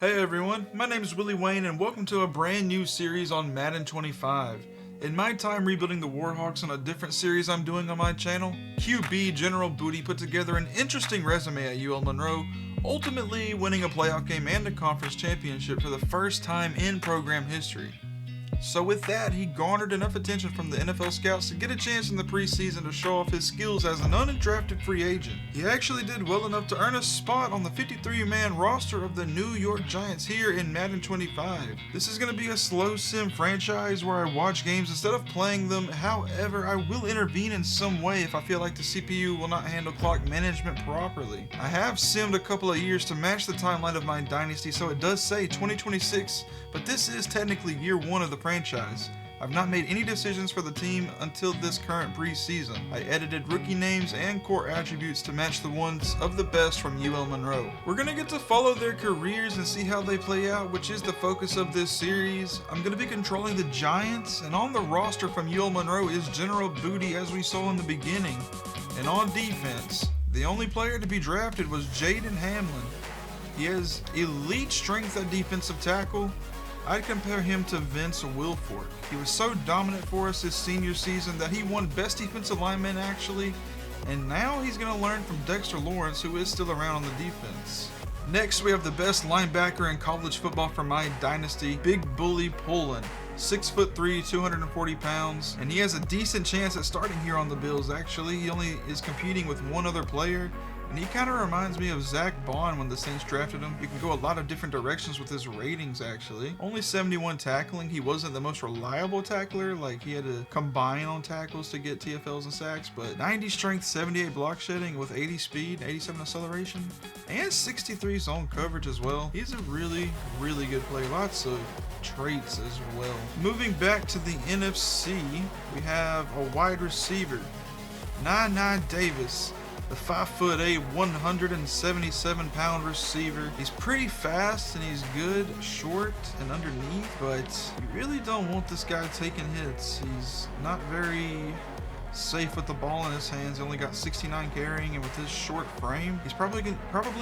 Hey everyone, my name is Willie Wayne and welcome to a brand new series on Madden 25. In my time rebuilding the Warhawks on a different series I'm doing on my channel, QB General Booty put together an interesting resume at UL Monroe, ultimately winning a playoff game and a conference championship for the first time in program history. So with that, he garnered enough attention from the NFL scouts to get a chance in the preseason to show off his skills as an undrafted free agent. He actually did well enough to earn a spot on the 53-man roster of the New York Giants here in Madden 25. This is going to be a slow sim franchise where I watch games instead of playing them. However, I will intervene in some way if I feel like the CPU will not handle clock management properly. I have simmed a couple of years to match the timeline of my dynasty, so it does say 2026, but this is technically year one of the franchise. I've not made any decisions for the team until this current preseason. I edited rookie names and core attributes to match the ones of the best from UL Monroe. We're gonna get to follow their careers and see how they play out, which is the focus of this series. I'm gonna be controlling the Giants, and on the roster from UL Monroe is General Booty, as we saw in the beginning. And on defense, the only player to be drafted was Jaden Hamlin. He has elite strength at defensive tackle. I'd compare him to Vince Wilfork. He was so dominant for us his senior season that he won Best Defensive Lineman actually, and now he's going to learn from Dexter Lawrence, who is still around on the defense. Next, we have the best linebacker in college football for my dynasty, Big Bully Pullen. 6'3", 240 pounds, and he has a decent chance at starting here on the Bills actually. He only is competing with one other player, and he kind of reminds me of Zach Bond when the Saints drafted him. You can go a lot of different directions with his ratings actually. Only 71 tackling. He wasn't the most reliable tackler, like he had to combine on tackles to get TFLs and sacks, but 90 strength, 78 block shedding with 80 speed, 87 acceleration, and 63 zone coverage as well. He's a really good player. Lots of traits as well. Moving back to the NFC, we have a wide receiver, Nana Davis. The 5'8", 177-pound receiver. He's pretty fast and he's good short and underneath, but you really don't want this guy taking hits. He's not very safe with the ball in his hands. He only got 69 carrying, and with his short frame, he's probably going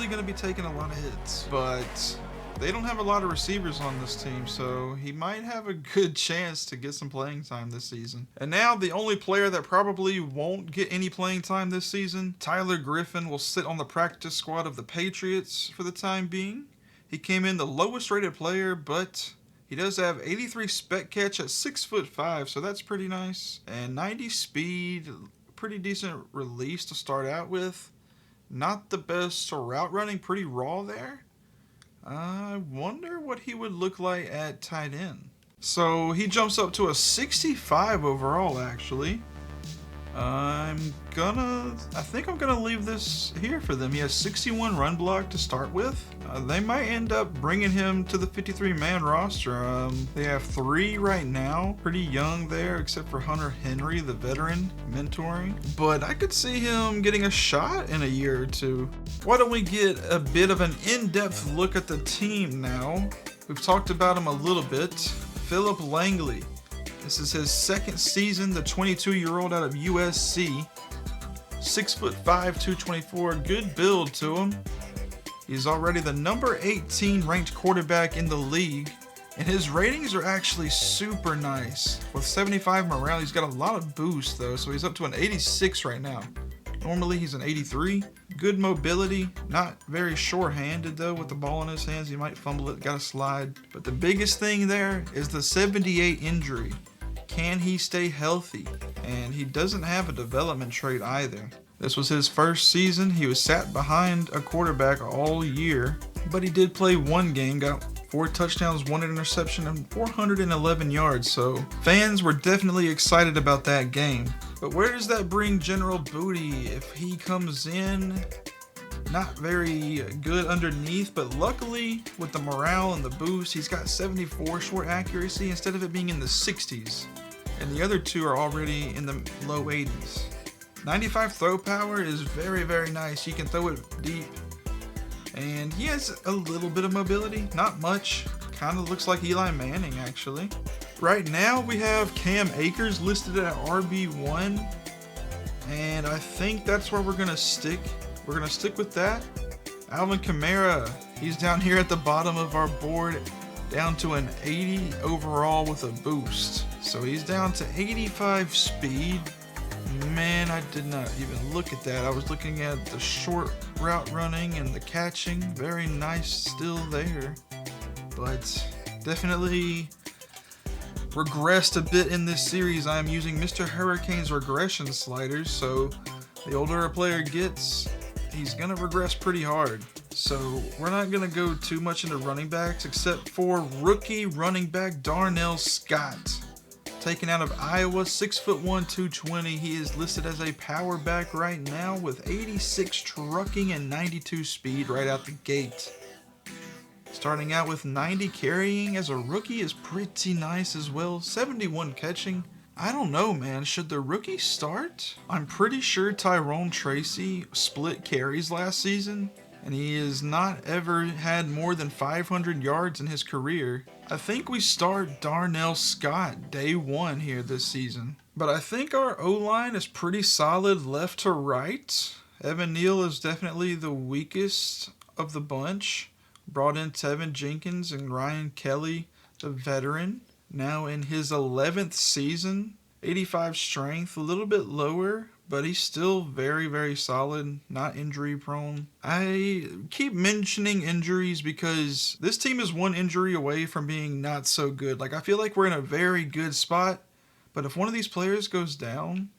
to be taking a lot of hits. But they don't have a lot of receivers on this team, so he might have a good chance to get some playing time this season. And now the only player that probably won't get any playing time this season, Tyler Griffin, will sit on the practice squad of the Patriots for the time being. He came in the lowest rated player, but he does have 83 spec catch at 6'5", so that's pretty nice. And 90 speed, pretty decent release to start out with. Not the best route running, pretty raw there. I wonder what he would look like at tight end. So he jumps up to a 65 overall actually. I think I'm gonna leave this here for them. He has 61 run block to start with. They might end up bringing him to the 53-man roster. They have 3 right now, pretty young there, except for Hunter Henry, the veteran, mentoring. But I could see him getting a shot in a year or two. Why don't we get a bit of an in-depth look at the team now? We've talked about him a little bit. Philip Langley. This is his second season, the 22-year-old out of USC. 6'5", 224, good build to him. He's already the number 18 ranked quarterback in the league, and his ratings are actually super nice. With 75 morale, he's got a lot of boost though, so he's up to an 86 right now. Normally he's an 83. Good mobility, not very sure-handed though with the ball in his hands. He might fumble it, gotta slide. But the biggest thing there is the 78 injury. Can he stay healthy? And he doesn't have a development trait either. This was his first season. He was sat behind a quarterback all year, but he did play one game, got 4 touchdowns, 1 interception, and 411 yards, so fans were definitely excited about that game. But where does that bring General Booty if he comes in not very good underneath, but luckily with the morale and the boost, he's got 74 short accuracy instead of it being in the 60s. And the other 2 are already in the low 80s. 95 throw power is very nice. He can throw it deep. And he has a little bit of mobility, not much. Kind of looks like Eli Manning actually. Right now we have Cam Akers listed at RB1, and I think that's where we're gonna stick. We're gonna stick with that. Alvin Kamara, he's down here at the bottom of our board, down to an 80 overall with a boost. So he's down to 85 speed. Man, I did not even look at that. I was looking at the short route running and the catching. Very nice still there. But definitely regressed a bit in this series. I'm using Mr. Hurricane's regression sliders. So the older a player gets, he's going to regress pretty hard. So we're not going to go too much into running backs except for rookie running back Darnell Scott. Taken out of Iowa, 6'1", 220. He is listed as a power back right now with 86 trucking and 92 speed right out the gate. Starting out with 90 carrying as a rookie is pretty nice as well. 71 catching. I don't know, man. Should the rookie start? I'm pretty sure Tyrone Tracy split carries last season, and he has not ever had more than 500 yards in his career. I think we start Darnell Scott day one here this season. But I think our O-line is pretty solid left to right. Evan Neal is definitely the weakest of the bunch. Brought in Tevin Jenkins and Ryan Kelly, the veteran. Now in his 11th season. 85 strength, a little bit lower, but he's still very, very solid, not injury prone. I keep mentioning injuries because this team is one injury away from being not so good. Like, I feel like we're in a very good spot, but if one of these players goes down,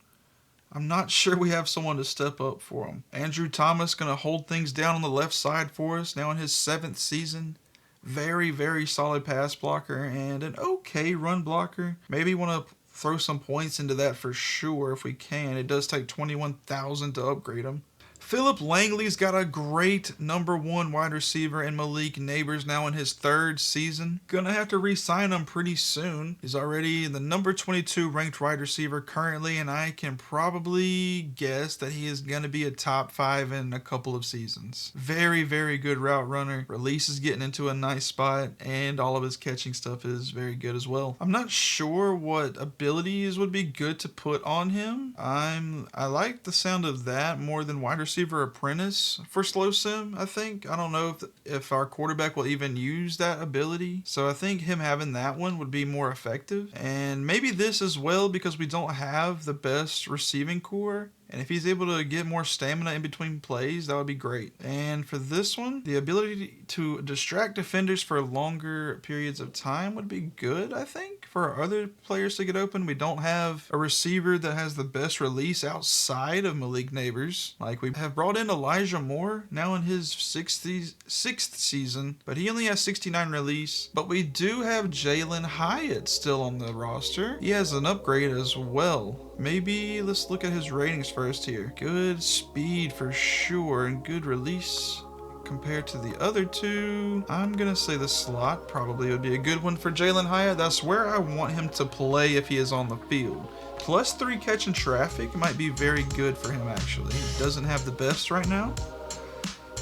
I'm not sure we have someone to step up for him. Andrew Thomas going to hold things down on the left side for us now in his 7th season. Very, very solid pass blocker and an okay run blocker. Maybe want to throw some points into that for sure if we can. It does take 21,000 to upgrade him. Philip Langley's got a great #1 wide receiver in Malik Neighbors now in his 3rd season. Gonna have to re-sign him pretty soon. He's already the number 22 ranked wide receiver currently, and I can probably guess that he is gonna be a top 5 in a couple of seasons. Very, very good route runner. Release is getting into a nice spot, and all of his catching stuff is very good as well. I'm not sure what abilities would be good to put on him. I like the sound of that more than wide receiver apprentice for slow sim. I don't know if our quarterback will even use that ability, so I think him having that one would be more effective. And maybe this as well, because we don't have the best receiving core, and if he's able to get more stamina in between plays, that would be great. And for this one, the ability to distract defenders for longer periods of time would be good, I think, for our other players to get open. We don't have a receiver that has the best release outside of Malik Neighbors. Like, we have brought in Elijah Moore now in his 6th season, but he only has 69 release. But we do have Jalen Hyatt still on the roster. He has an upgrade as well. Maybe let's look at his ratings first here. Good speed for sure, and good release compared to the other two. I'm gonna say the slot probably would be a good one for Jalen Hyatt. That's where I want him to play if he is on the field. +3 catching traffic might be very good for him actually. He doesn't have the best right now,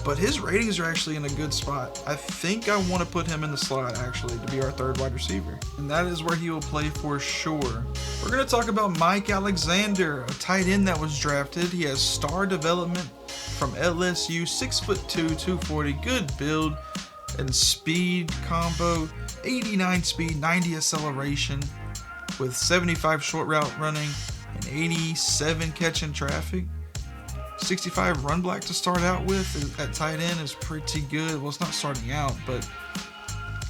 but his ratings are actually in a good spot. I think I want to put him in the slot actually to be our 3rd wide receiver, and that is where he will play for sure. We're going to talk about Mike Alexander, a tight end that was drafted. He has star development from LSU, 6'2", 240, good build and speed combo, 89 speed, 90 acceleration with 75 short route running and 87 catching traffic. 65 run block to start out with at tight end is pretty good. Well, it's not starting out, but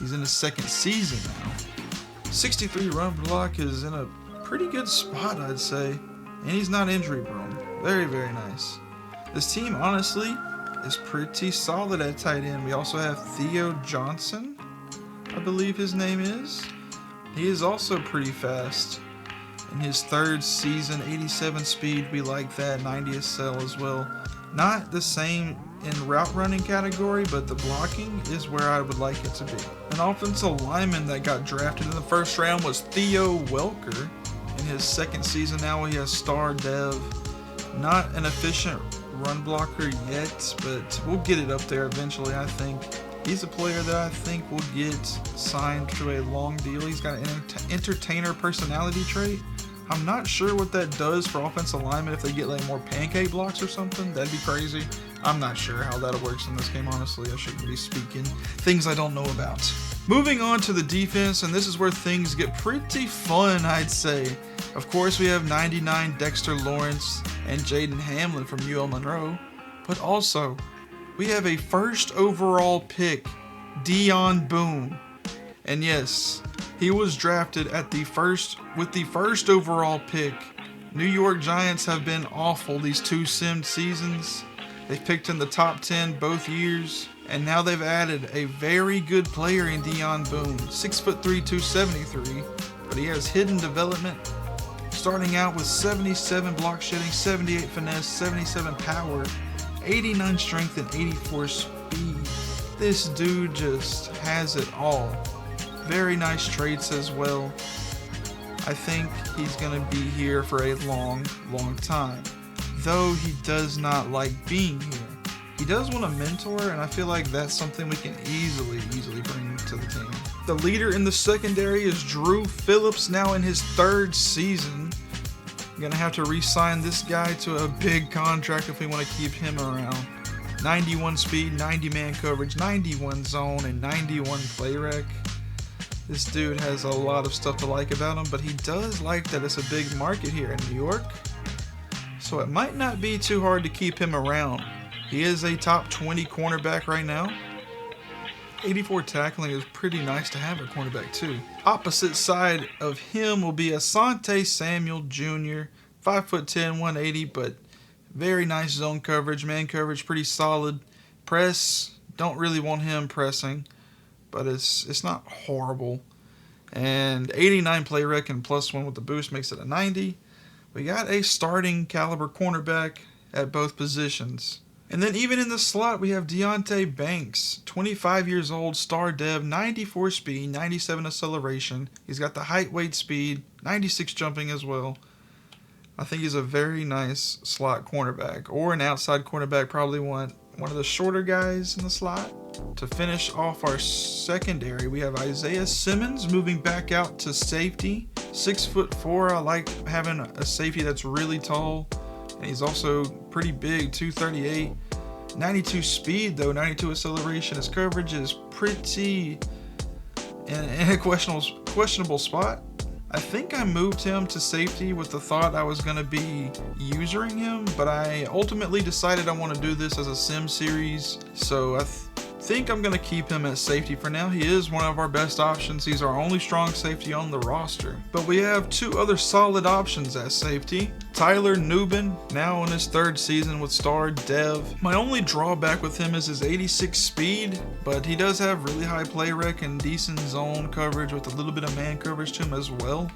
he's in his 2nd season now. 63 run block is in a pretty good spot, I'd say. And he's not injury prone. Very, very nice. This team, honestly, is pretty solid at tight end. We also have Theo Johnson, I believe his name is. He is also pretty fast. In his 3rd season, 87 speed, we like that, 90 SL as well. Not the same in route running category, but the blocking is where I would like it to be. An offensive lineman that got drafted in the 1st round was Theo Welker. In his 2nd season now, he has star dev. Not an efficient run blocker yet, but we'll get it up there eventually, I think. He's a player that I think will get signed to a long deal. He's got an entertainer personality trait. I'm not sure what that does for offensive linemen if they get like more pancake blocks or something. That'd be crazy. I'm not sure how that works in this game, honestly. I shouldn't be speaking things I don't know about. Moving on to the defense, and this is where things get pretty fun, I'd say. Of course, we have 99 Dexter Lawrence and Jaden Hamlin from UL Monroe, but also we have a first overall pick, Dion Boone. And yes, he was drafted with the first overall pick. New York Giants have been awful these two simmed seasons. They've picked in the top 10 both years, and now they've added a very good player in Dion Boone, 6'3", 273, but he has hidden development, starting out with 77 block shedding, 78 finesse, 77 power, 89 strength, and 84 speed. This dude just has it all. Very nice traits as well. I think he's going to be here for a long time. Though he does not like being here. He does want a mentor, and I feel like that's something we can easily bring to the team. The leader in the secondary is Drew Phillips, now in his 3rd season. I'm going to have to re-sign this guy to a big contract if we want to keep him around. 91 speed, 90 man coverage, 91 zone, and 91 play rec. This dude has a lot of stuff to like about him, but he does like that it's a big market here in New York. So it might not be too hard to keep him around. He is a top 20 cornerback right now. 84 tackling is pretty nice to have at cornerback too. Opposite side of him will be Asante Samuel Jr., 5'10", 180, but very nice zone coverage, man coverage, pretty solid. Press, don't really want him pressing, but it's not horrible. And 89 play rec and +1 with the boost makes it a 90. We got a starting caliber cornerback at both positions. And then even in the slot, we have Deontay Banks, 25 years old, star dev, 94 speed, 97 acceleration. He's got the height, weight, speed, 96 jumping as well. I think he's a very nice slot cornerback, or an outside cornerback. Probably want one of the shorter guys in the slot. To finish off our secondary, we have Isaiah Simmons moving back out to safety. 6'4". I like having a safety that's really tall, and he's also pretty big, 238. 92 speed though, 92 acceleration. His coverage is pretty in a questionable spot. I think I moved him to safety with the thought I was going to be using him, but I ultimately decided I want to do this as a sim series, so I think I'm going to keep him at safety for now. He is one of our best options. He's our only strong safety on the roster. But we have two other solid options at safety. Tyler Nubin, now in his 3rd season with star dev. My only drawback with him is his 86 speed, but he does have really high play rec and decent zone coverage with a little bit of man coverage to him as well.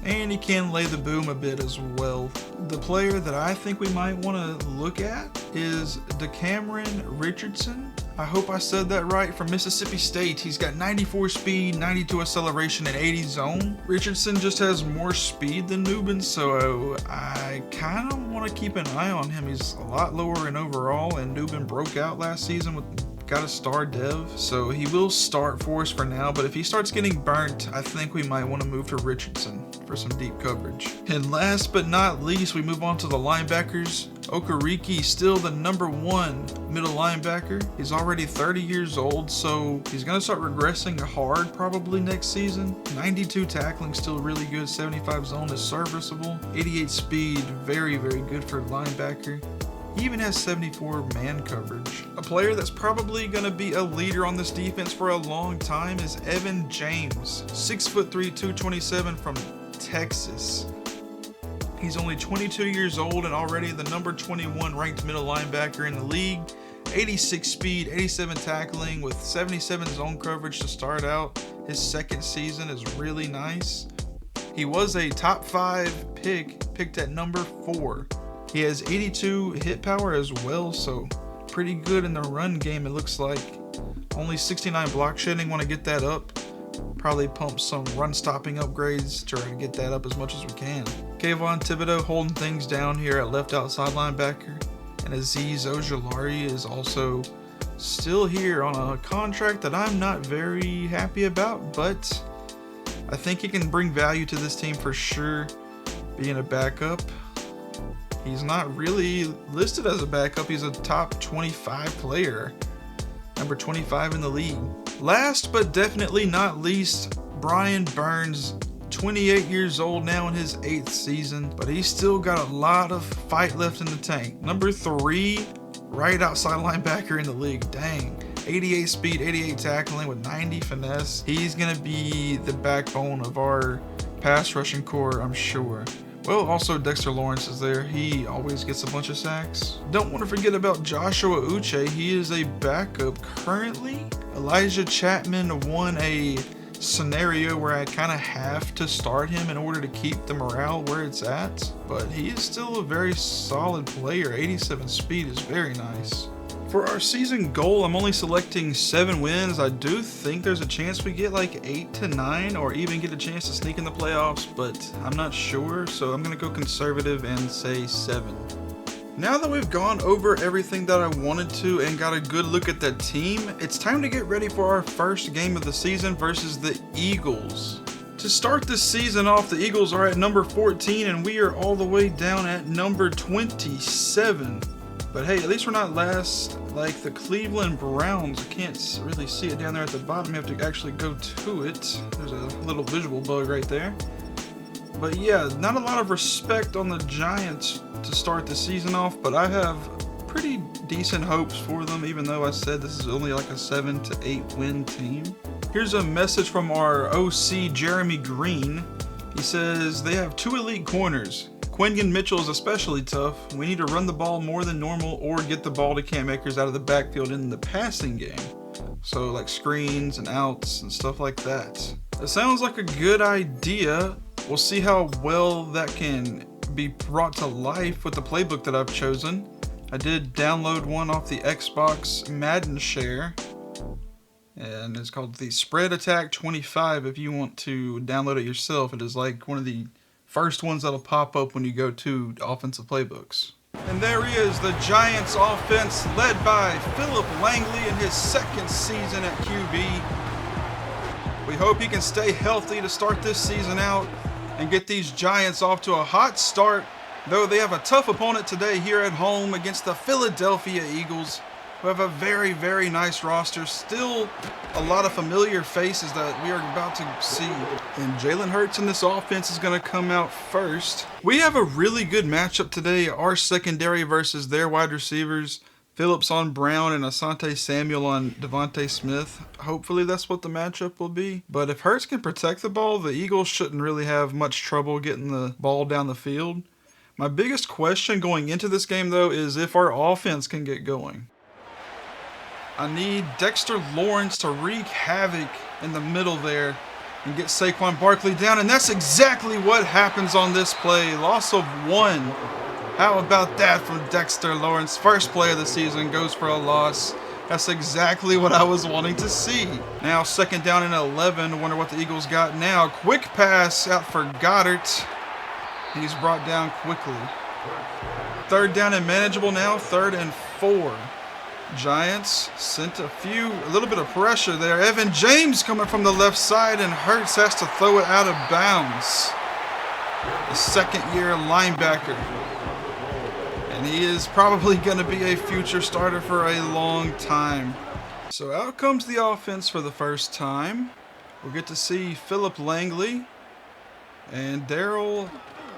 And he can lay the boom a bit as well. The player that I think we might want to look at is DeCameron Richardson. I hope I said that right, from Mississippi State. He's got 94 speed, 92 acceleration, and 80 zone. Richardson just has more speed than Nubin, so I kind of want to keep an eye on him. He's a lot lower in overall, and Nubin broke out last season got a star dev, so he will start for us for now, but if he starts getting burnt, I think we might want to move to Richardson for some deep coverage. And last but not least, we move on to the linebackers. Okereke, still the #1 middle linebacker. He's already 30 years old, so he's going to start regressing hard probably next season. 92 tackling, still really good. 75 zone is serviceable. 88 speed, very good for linebacker. He even has 74 man coverage. A player that's probably going to be a leader on this defense for a long time is Evan James, 6'3", 227 from Texas. He's only 22 years old and already the #21 ranked middle linebacker in the league. 86 speed, 87 tackling with 77 zone coverage to start out. His 2nd season is really nice. He was a top 5 picked at #4. He has 82 hit power as well, so pretty good in the run game, it looks like. Only 69 block shedding, want to get that up. Probably pump some run stopping upgrades, try to get that up as much as we can. Kayvon Thibodeau holding things down here at left outside linebacker. And Azeez Ojulari is also still here on a contract that I'm not very happy about, but I think he can bring value to this team for sure, being a backup. He's not really listed as a backup. He's a top 25 player. Number 25 in the league. Last but definitely not least, Brian Burns. 28 years old now in his 8th season, but he's still got a lot of fight left in the tank. Number 3, right outside linebacker in the league. Dang. 88 speed, 88 tackling with 90 finesse. He's going to be the backbone of our pass rushing core, I'm sure. Well, also Dexter Lawrence is there. He always gets a bunch of sacks. Don't want to forget about Joshua Uche. He is a backup currently. Elijah Chapman won a scenario where I kind of have to start him in order to keep the morale where it's at, but he is still a very solid player. 87 speed is very nice. For our season goal, I'm only selecting 7 wins. I do think there's a chance we get like 8 to 9 or even get a chance to sneak in the playoffs, but I'm not sure, so I'm gonna go conservative and say 7. Now that we've gone over everything that I wanted to and got a good look at that team, it's time to get ready for our first game of the season versus the Eagles. To start this season off, the Eagles are at number 14 and we are all the way down at number 27. But hey, at least we're not last like the Cleveland Browns. I can't really see it down there at the bottom. You have to actually go to it. There's a little visual bug right there. But yeah, not a lot of respect on the Giants to start the season off, but I have pretty decent hopes for them, even though I said this is only like a 7 to 8 win team. Here's a message from our OC, Jeremy Green. He says, they have 2 elite corners. Quinion Mitchell is especially tough. We need to run the ball more than normal or get the ball to Cam Akers out of the backfield in the passing game. So like screens and outs and stuff like that. It sounds like a good idea. We'll see how well that can be brought to life with the playbook that I've chosen. I did download one off the Xbox Madden share, and it's called the Spread Attack 25 if you want to download it yourself. It is like one of the first ones that'll pop up when you go to offensive playbooks. And there he is, the Giants offense led by Philip Langley in his 2nd season at QB. We hope he can stay healthy to start this season out and get these Giants off to a hot start, though they have a tough opponent today here at home against the Philadelphia Eagles, who have a very, very nice roster. Still a lot of familiar faces that we are about to see. And Jalen Hurts in this offense is going to come out first. We have a really good matchup today. Our secondary versus their wide receivers. Phillips on Brown and Asante Samuel on Devontae Smith. Hopefully that's what the matchup will be. But if Hurts can protect the ball, the Eagles shouldn't really have much trouble getting the ball down the field. My biggest question going into this game, though, is if our offense can get going. I need Dexter Lawrence to wreak havoc in the middle there and get Saquon Barkley down, and that's exactly what happens on this play. Loss of 1. How about that from Dexter Lawrence? First play of the season goes for a loss. That's exactly what I was wanting to see. Now 2nd down and 11. Wonder what the Eagles got now. Quick pass out for Goddard. He's brought down quickly. 3rd down and manageable now. 3rd and 4. Giants sent a little bit of pressure there. Evan James coming from the left side, and Hurts has to throw it out of bounds. The 2nd-year linebacker. And he is probably going to be a future starter for a long time. So out comes the offense for the first time. We'll get to see Philip Langley. And Darrell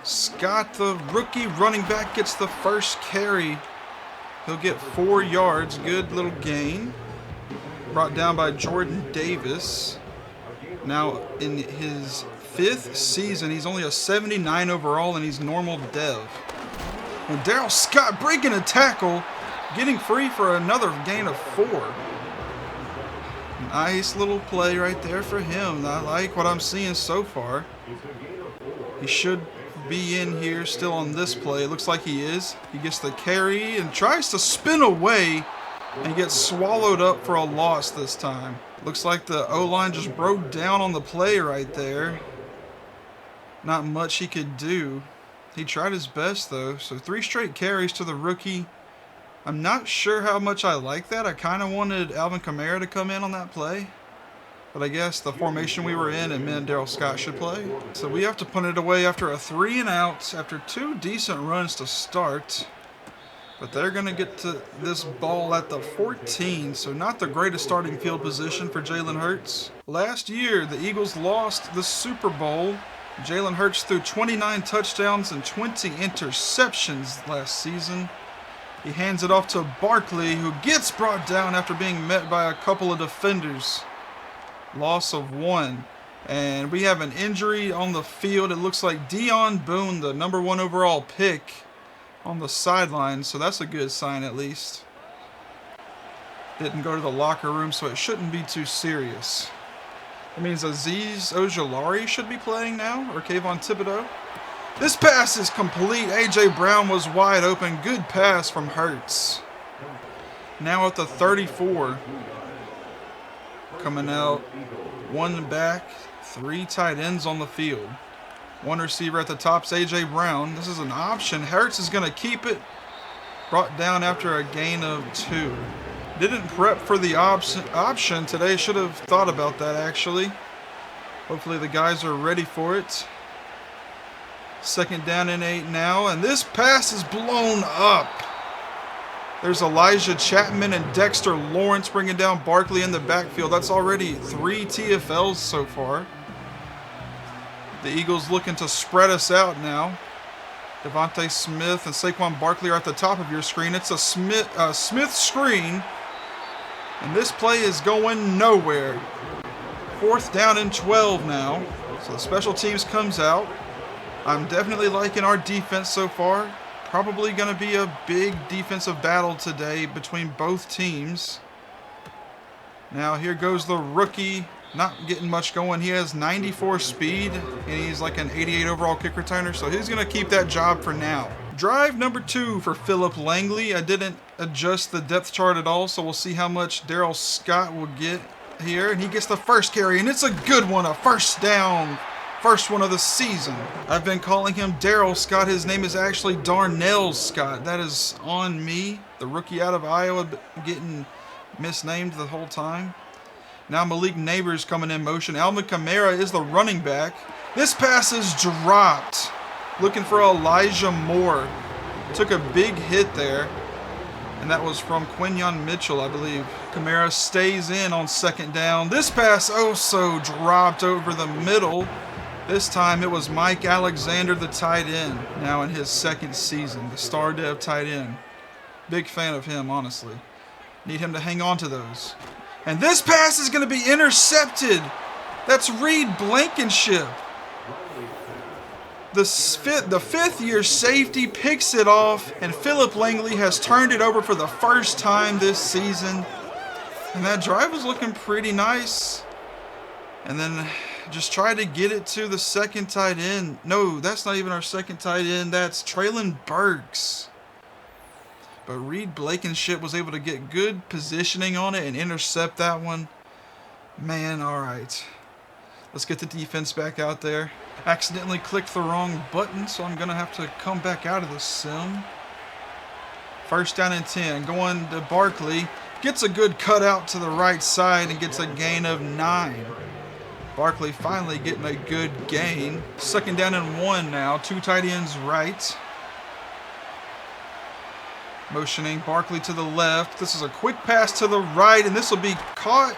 Scott, the rookie running back, gets the first carry. He'll get 4 yards. Good little gain. Brought down by Jordan Davis. Now in his 5th season, he's only a 79 overall and he's normal dev. And Darrell Scott breaking a tackle, getting free for another gain of 4. Nice little play right there for him. I like what I'm seeing so far. He should be in here still on this play. It looks like he is. He gets the carry and tries to spin away and gets swallowed up for a loss this time. Looks like the O-line just broke down on the play right there. Not much he could do. He tried his best though. So 3 straight carries to the rookie. I'm not sure how much I like that. I kind of wanted Alvin Kamara to come in on that play. But I guess the formation we were in, it meant Darryl Scott should play. So we have to punt it away after a 3 and out, after 2 decent runs to start. But they're going to get to this ball at the 14, so not the greatest starting field position for Jalen Hurts. Last year, the Eagles lost the Super Bowl. Jalen Hurts threw 29 touchdowns and 20 interceptions last season. He hands it off to Barkley, who gets brought down after being met by a couple of defenders. Loss of 1. And we have an injury on the field. It looks like Deion Boone, the #1 overall pick, on the sideline, so that's a good sign at least. Didn't go to the locker room, so it shouldn't be too serious. It means Azeez Ojulari should be playing now, or Kayvon Thibodeau. This pass is complete. A.J. Brown was wide open. Good pass from Hurts. Now at the 34. Coming out, 1 back, 3 tight ends on the field. 1 receiver at the top's A.J. Brown. This is an option. Hurts is going to keep it. Brought down after a gain of 2. Didn't prep for the option today. Should have thought about that, actually. Hopefully the guys are ready for it. 2nd down and 8 now. And this pass is blown up. There's Elijah Chapman and Dexter Lawrence bringing down Barkley in the backfield. That's already 3 TFLs so far. The Eagles looking to spread us out now. Devontae Smith and Saquon Barkley are at the top of your screen. It's a Smith screen. And this play is going nowhere. 4th down and 12 now. So the special teams comes out. I'm definitely liking our defense so far. Probably going to be a big defensive battle today between both teams. Now here goes the rookie. Not getting much going. He has 94 speed, and he's like an 88 overall kick returner, so he's going to keep that job for now. Drive number 2 for Philip Langley. I didn't adjust the depth chart at all, so we'll see how much Darryl Scott will get here. And he gets the first carry, and it's a good one, a first down. First one of the season. I've been calling him Darryl Scott. His name is actually Darnell Scott. That is on me. The rookie out of Iowa getting misnamed the whole time. Now Malik Neighbors coming in motion. Alvin Kamara is the running back. This pass is dropped. Looking for Elijah Moore. Took a big hit there. And that was from Quinyon Mitchell, I believe. Kamara stays in on 2nd down. This pass also dropped over the middle. This time it was Mike Alexander, the tight end. Now in his 2nd season. The star dev tight end. Big fan of him, honestly. Need him to hang on to those. And this pass is going to be intercepted. That's Reed Blankenship. The 5th-year safety picks it off, and Philip Langley has turned it over for the first time this season. And that drive was looking pretty nice. And then just try to get it to the 2nd tight end. No, that's not even our 2nd tight end. That's Traylon Burks. But Reed Blankenship was able to get good positioning on it and intercept that one. Man, all right. Let's get the defense back out there. Accidentally clicked the wrong button, so I'm going to have to come back out of the sim. 1st down and 10. Going to Barkley. Gets a good cutout to the right side and gets a gain of 9. Barkley finally getting a good gain. 2nd down and 1 now. 2 tight ends right. Motioning Barkley to the left. This is a quick pass to the right, and this will be caught.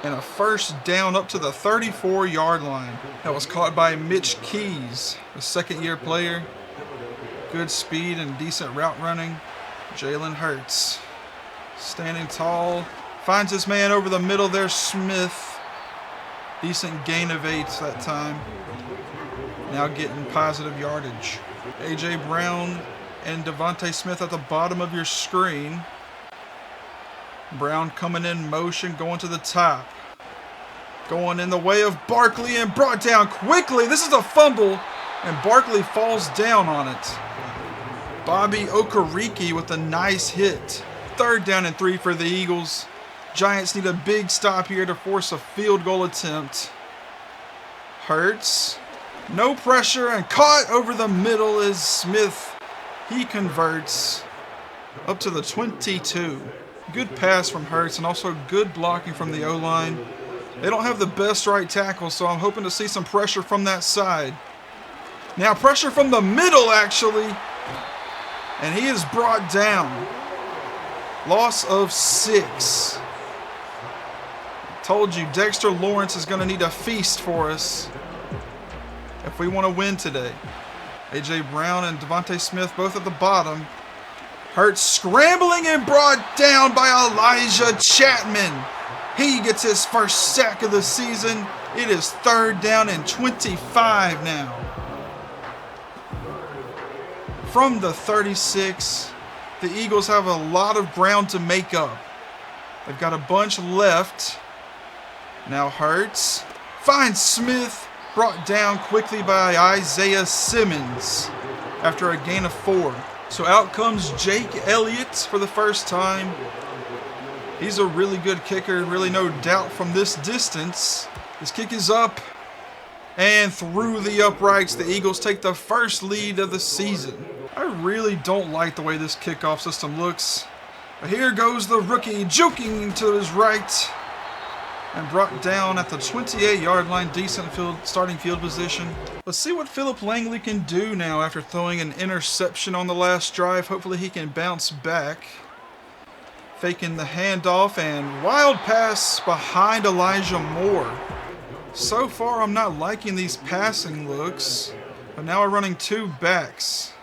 And a 1st down up to the 34-yard line. That was caught by Mitch Keys, a 2nd-year player. Good speed and decent route running. Jalen Hurts standing tall. Finds his man over the middle there, Smith. Decent gain of 8 that time. Now getting positive yardage. A.J. Brown and Devontae Smith at the bottom of your screen. Brown coming in motion, going to the top. Going in the way of Barkley and brought down quickly. This is a fumble, and Barkley falls down on it. Bobby Okereke with a nice hit. 3rd down and 3 for the Eagles. Giants need a big stop here to force a field goal attempt. Hurts. No pressure, and caught over the middle is Smith. He converts up to the 22. Good pass from Hurts, and also good blocking from the O-line. They don't have the best right tackle, so I'm hoping to see some pressure from that side. Now pressure from the middle, actually. And he is brought down. Loss of 6. Told you, Dexter Lawrence is going to need a feast for us if we want to win today. A.J. Brown and Devontae Smith both at the bottom. Hurts scrambling and brought down by Elijah Chapman. He gets his first sack of the season. It is 3rd down and 25 now. From the 36, the Eagles have a lot of ground to make up. They've got a bunch left. Now Hurts finds Smith, brought down quickly by Isaiah Simmons after a gain of 4. So out comes Jake Elliott for the first time. He's a really good kicker, really no doubt from this distance. His kick is up and through the uprights. The Eagles take the first lead of the season. I really don't like the way this kickoff system looks. But here goes the rookie juking to his right and brought down at the 28-yard line. Decent starting field position. Let's see what Philip Langley can do now after throwing an interception on the last drive. Hopefully he can bounce back. Faking the handoff and wild pass behind Elijah Moore. So far I'm not liking these passing looks, but now we're running 2 backs.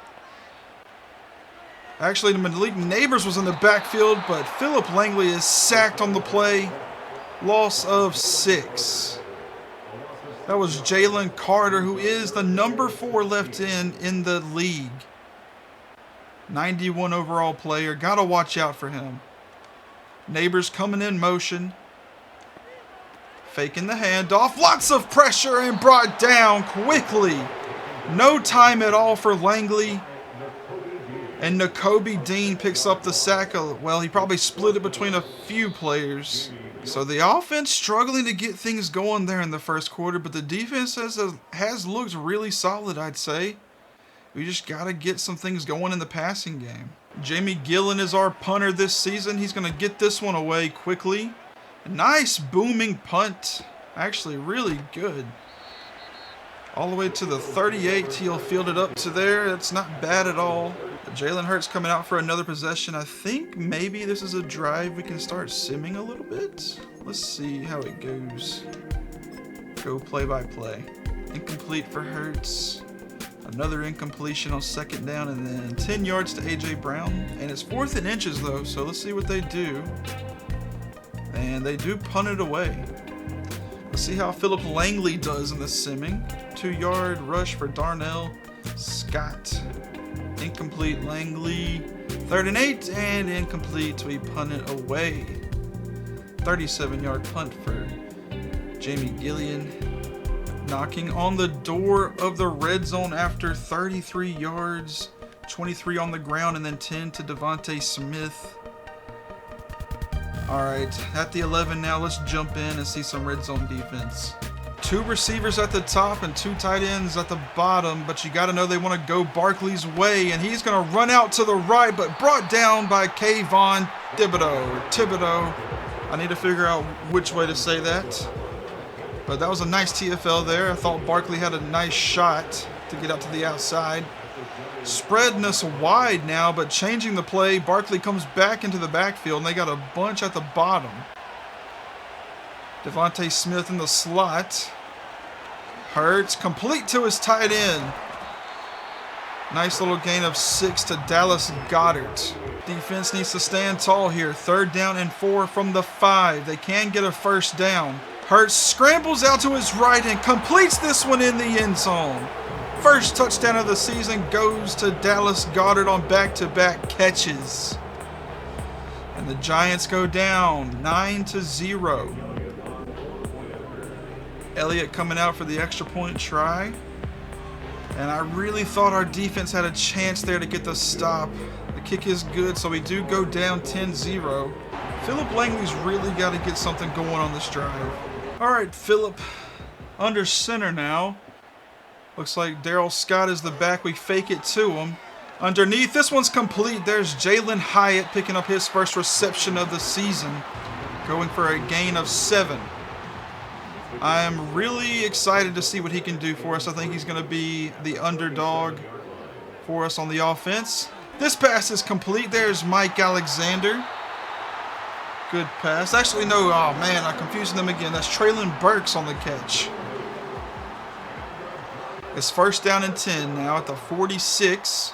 Actually, Malik Neighbors was in the backfield, but Philip Langley is sacked on the play. Loss of 6. That was Jalen Carter, who is the number 4 left in the league. 91 overall player. Gotta watch out for him. Neighbors coming in motion. Faking the handoff. Lots of pressure and brought down quickly. No time at all for Langley. And Nakobe Dean picks up the sack. Well, he probably split it between a few players. So the offense struggling to get things going there in the first quarter, but the defense has looked really solid, I'd say. We just got to get some things going in the passing game. Jamie Gillen is our punter this season. He's going to get this one away quickly. Nice booming punt. Actually, really good. All the way to the 38. He'll field it up to there. That's not bad at all. Jalen Hurts coming out for another possession. I think maybe this is a drive we can start simming a little bit. Let's see how it goes. Go play by play. Incomplete for Hurts. Another incompletion on 2nd down, and then 10 yards to A.J. Brown. And it's 4th and inches though, so let's see what they do. And they do punt it away. Let's see how Philip Langley does in the simming. 2-yard rush for Darnell Scott. Incomplete Langley. 3rd and 8 and incomplete. We punt it away. 37-yard punt for Jamie Gillian. Knocking on the door of the red zone after 33 yards. 23 on the ground and then 10 to Devontae Smith. Alright, at the 11 now, let's jump in and see some red zone defense. 2 receivers at the top and 2 tight ends at the bottom, but you got to know they want to go Barkley's way, and he's going to run out to the right, but brought down by Kayvon Thibodeau. I need to figure out which way to say that. But that was a nice TFL there. I thought Barkley had a nice shot to get out to the outside. Spreading us wide now, but changing the play. Barkley comes back into the backfield, and they got a bunch at the bottom. Devontae Smith in the slot. Hurts, complete to his tight end. Nice little gain of 6 to Dallas Goedert. Defense needs to stand tall here. 3rd down and 4 from the 5. They can get a 1st down. Hurts scrambles out to his right and completes this one in the end zone. First touchdown of the season goes to Dallas Goedert on back-to-back catches. And the Giants go down 9-0. Elliott coming out for the extra point try. And I really thought our defense had a chance there to get the stop. The kick is good, so we do go down 10-0. Philip Langley's really got to get something going on this drive. All right, Philip under center now. Looks like Darrell Scott is the back. We fake it to him. Underneath, this one's complete. There's Jalen Hyatt picking up his first reception of the season, going for a gain of 7. I'm really excited to see what he can do for us. I think he's going to be the underdog for us on the offense. This pass is complete. There's Mike Alexander. Good pass. Actually, no. Oh, man, I'm confusing them again. That's Traylon Burks on the catch. It's first down and 10 now at the 46.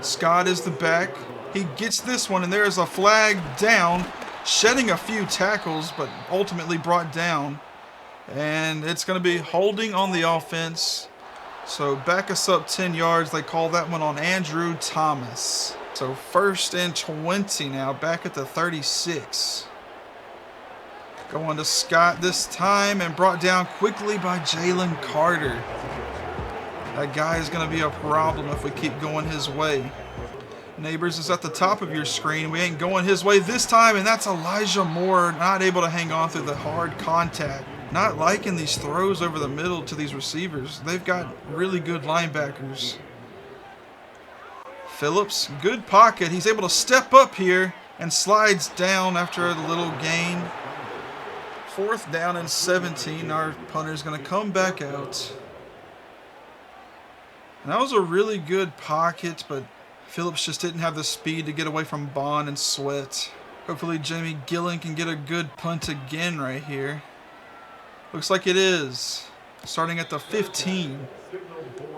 Scott is the back. He gets this one, and there is a flag down, shedding a few tackles, but ultimately brought down. And it's going to be holding on the offense. So back us up 10 yards. They call that one on Andrew Thomas. So first and 20 now, back at the 36. Going to Scott this time and brought down quickly by Jalen Carter. That guy is going to be a problem if we keep going his way. Neighbors is at the top of your screen. We ain't going his way this time, and that's Elijah Moore not able to hang on through the hard contact. Not liking these throws over the middle to these receivers. They've got really good linebackers. Phillips, good pocket. He's able to step up here and slides down after a little gain. Fourth down and 17. Our punter's going to come back out. And that was a really good pocket, but Phillips just didn't have the speed to get away from Bond and Sweat. Hopefully Jamie Gillen can get a good punt again right here. Looks like it is. Starting at the 15.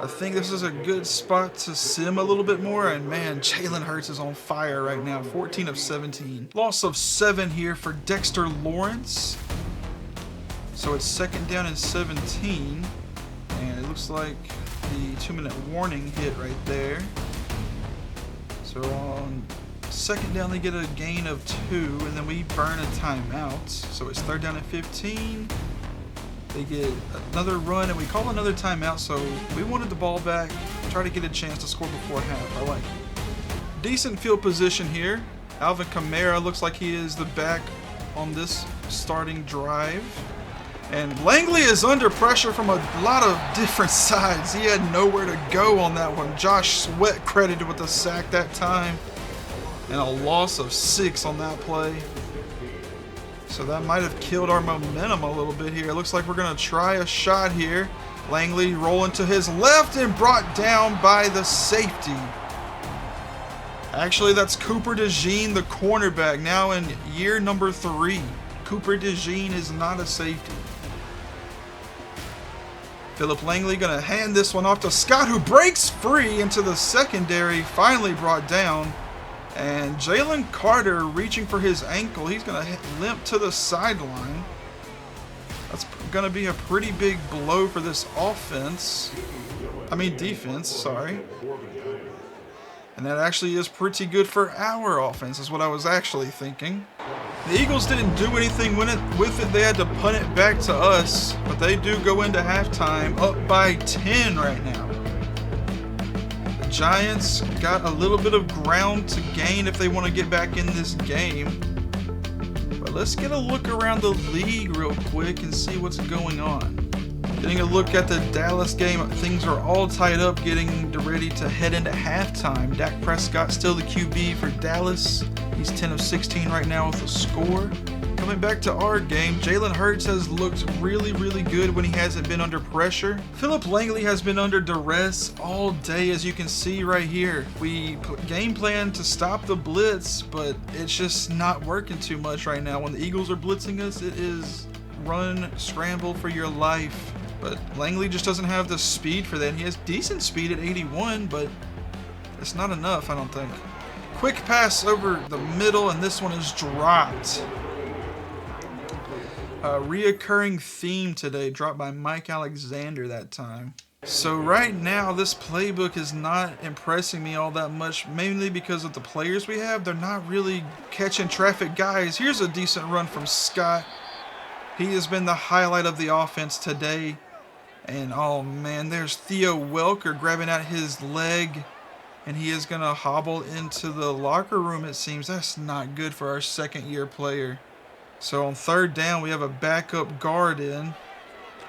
I think this is a good spot to sim a little bit more. And man, Jalen Hurts is on fire right now. 14 of 17. Loss of 7 here for Dexter Lawrence. So it's second down and 17. And it looks like the 2-minute warning hit right there. So on second down they get a gain of 2, and then we burn a timeout. So it's third down and 15. They get another run, and we call another timeout. So we wanted the ball back, try to get a chance to score before half. I like it. Decent field position here. Alvin Kamara looks like he is the back on this starting drive. And Langley is under pressure from a lot of different sides. He had nowhere to go on that one. Josh Sweat credited with a sack that time. And a loss of 6 on that play. So that might have killed our momentum a little bit here. It looks like we're going to try a shot here. Langley rolling to his left and brought down by the safety. Actually, that's Cooper DeJean, the cornerback, now in year number 3. Cooper DeJean is not a safety. Philip Langley going to hand this one off to Scott, who breaks free into the secondary, finally brought down. And Jalen Carter reaching for his ankle. He's going to limp to the sideline. That's going to be a pretty big blow for this defense, sorry. And that actually is pretty good for our offense, is what I was actually thinking. The Eagles didn't do anything with it. They had to punt it back to us, but they do go into halftime up by 10 right now. The Giants got a little bit of ground to gain if they want to get back in this game. But let's get a look around the league real quick and see what's going on. Getting a look at the Dallas game, things are all tied up, getting ready to head into halftime. Dak Prescott still the QB for Dallas. He's 10 of 16 right now with a score. Coming back to our game, Jalen Hurts has looked really, really good when he hasn't been under pressure. Philip Langley has been under duress all day, as you can see right here. We game plan to stop the blitz, but it's just not working too much right now. When the Eagles are blitzing us, it is run, scramble for your life. But Langley just doesn't have the speed for that. He has decent speed at 81, but it's not enough, I don't think. Quick pass over the middle, and this one is dropped. A reoccurring theme today, dropped by Mike Alexander that time. So right now, this playbook is not impressing me all that much, mainly because of the players we have. They're not really catching traffic guys. Here's a decent run from Scott. He has been the highlight of the offense today. And oh man, there's Theo Welker grabbing at his leg. And he is going to hobble into the locker room, it seems. That's not good for our second-year player. So on third down, we have a backup guard in.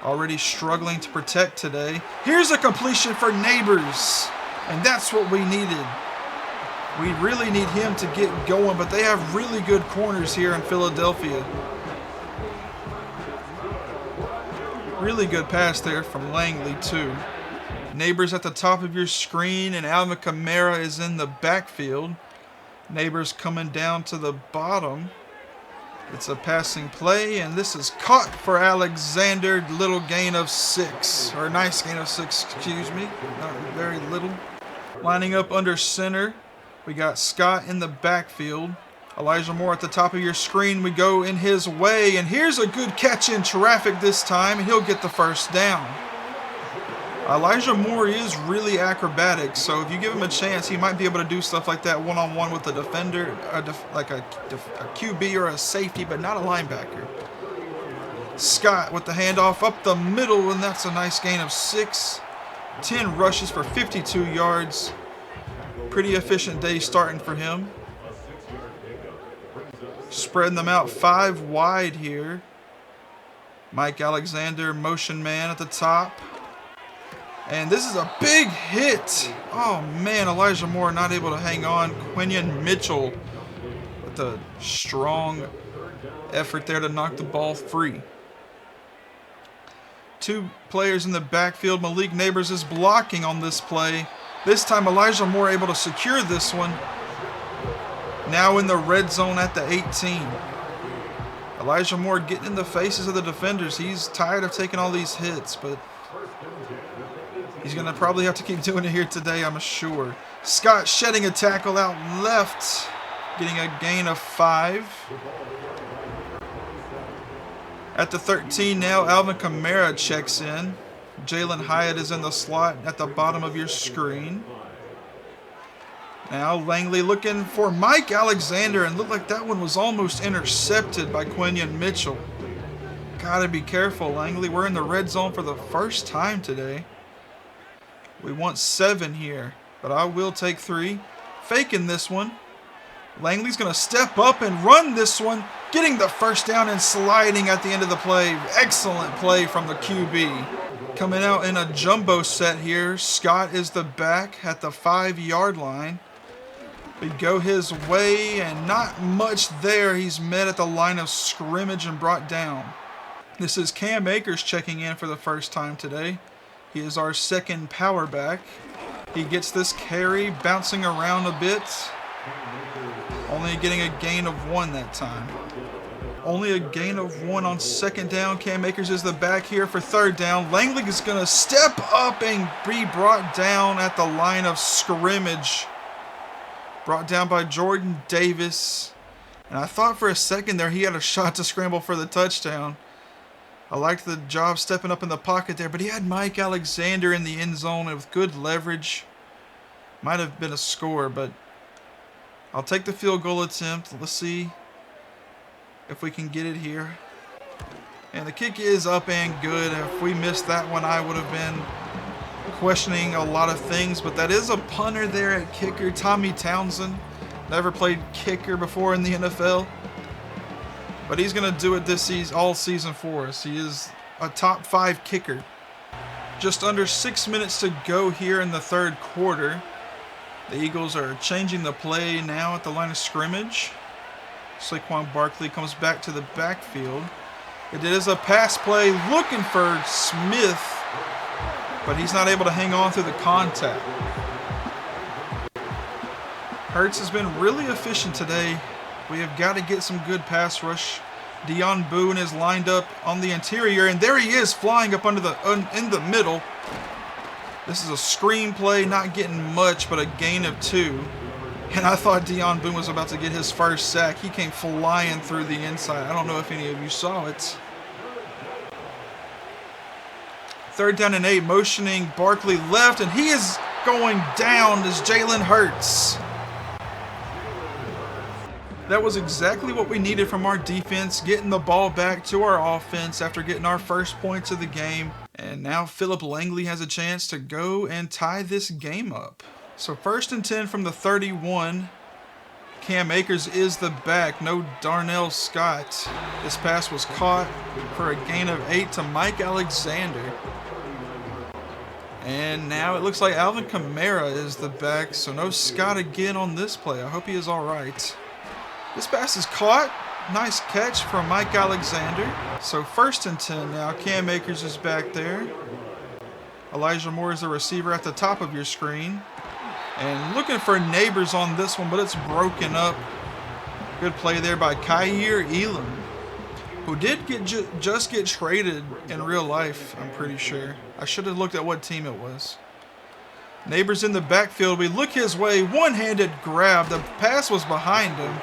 Already struggling to protect today. Here's a completion for Neighbors. And that's what we needed. We really need him to get going, but they have really good corners here in Philadelphia. Really good pass there from Langley too. Neighbors at the top of your screen, and Alvin Kamara is in the backfield. Neighbors coming down to the bottom. It's a passing play, and this is caught for Alexander. Little gain of 6, or nice gain of 6, excuse me. Not very little. Lining up under center, we got Scott in the backfield. Elijah Moore at the top of your screen. We go in his way, and here's a good catch in traffic this time, and he'll get the first down. Elijah Moore is really acrobatic, so if you give him a chance, he might be able to do stuff like that one-on-one with a defender, like a QB or a safety, but not a linebacker. Scott with the handoff up the middle, and that's a nice gain of 6. 10 rushes for 52 yards. Pretty efficient day starting for him. Spreading them out 5 wide here. Mike Alexander, motion man at the top. And this is a big hit. Oh man, Elijah Moore not able to hang on. Quinion Mitchell with a strong effort there to knock the ball free. 2 players in the backfield. Malik Neighbors is blocking on this play. This time Elijah Moore able to secure this one. Now in the red zone at the 18. Elijah Moore getting in the faces of the defenders. He's tired of taking all these hits, but he's going to probably have to keep doing it here today, I'm sure. Scott shedding a tackle out left, getting a gain of 5. At the 13 now, Alvin Kamara checks in. Jalen Hyatt is in the slot at the bottom of your screen. Now Langley looking for Mike Alexander, and looked like that one was almost intercepted by Quinion Mitchell. Gotta be careful, Langley. We're in the red zone for the first time today. We want 7 here, but I will take 3. Faking this one. Langley's going to step up and run this one, getting the first down and sliding at the end of the play. Excellent play from the QB. Coming out in a jumbo set here. Scott is the back at the 5-yard line. We go his way, and not much there. He's met at the line of scrimmage and brought down. This is Cam Akers checking in for the first time today. He is our second power back. He gets this carry, bouncing around a bit. Only getting a gain of 1 that time. Only a gain of 1 on second down. Cam Akers is the back here for third down. Langley is going to step up and be brought down at the line of scrimmage. Brought down by Jordan Davis. And I thought for a second there he had a shot to scramble for the touchdown. I liked the job stepping up in the pocket there, but he had Mike Alexander in the end zone with good leverage. Might have been a score, but I'll take the field goal attempt. Let's see if we can get it here. And the kick is up and good. If we missed that one, I would have been questioning a lot of things, but that is a punter there at kicker, Tommy Townsend. Never played kicker before in the NFL. But he's going to do it this season, all season for us. He is a top 5 kicker. Just under 6 minutes to go here in the third quarter. The Eagles are changing the play now at the line of scrimmage. Saquon Barkley comes back to the backfield. It is a pass play looking for Smith, but he's not able to hang on through the contact. Hurts has been really efficient today. We have got to get some good pass rush. Deion Boone is lined up on the interior, and there he is flying up under in the middle. This is a screen play, not getting much, but a gain of 2. And I thought Deion Boone was about to get his first sack. He came flying through the inside. I don't know if any of you saw it. Third down and 8, motioning Barkley left, and he is going down as Jalen Hurts. That was exactly what we needed from our defense, getting the ball back to our offense after getting our first points of the game. And now Philip Langley has a chance to go and tie this game up. So 1st and 10 from the 31. Cam Akers is the back, no Darnell Scott. This pass was caught for a gain of 8 to Mike Alexander. And now it looks like Alvin Kamara is the back, so no Scott again on this play. I hope he is all right. This pass is caught. Nice catch from Mike Alexander. So 1st and 10 now. Cam Akers is back there. Elijah Moore is the receiver at the top of your screen. And looking for neighbors on this one, but it's broken up. Good play there by Kaiir Elam, who did just get traded in real life, I'm pretty sure. I should have looked at what team it was. Neighbors in the backfield. We look his way. One-handed grab. The pass was behind him,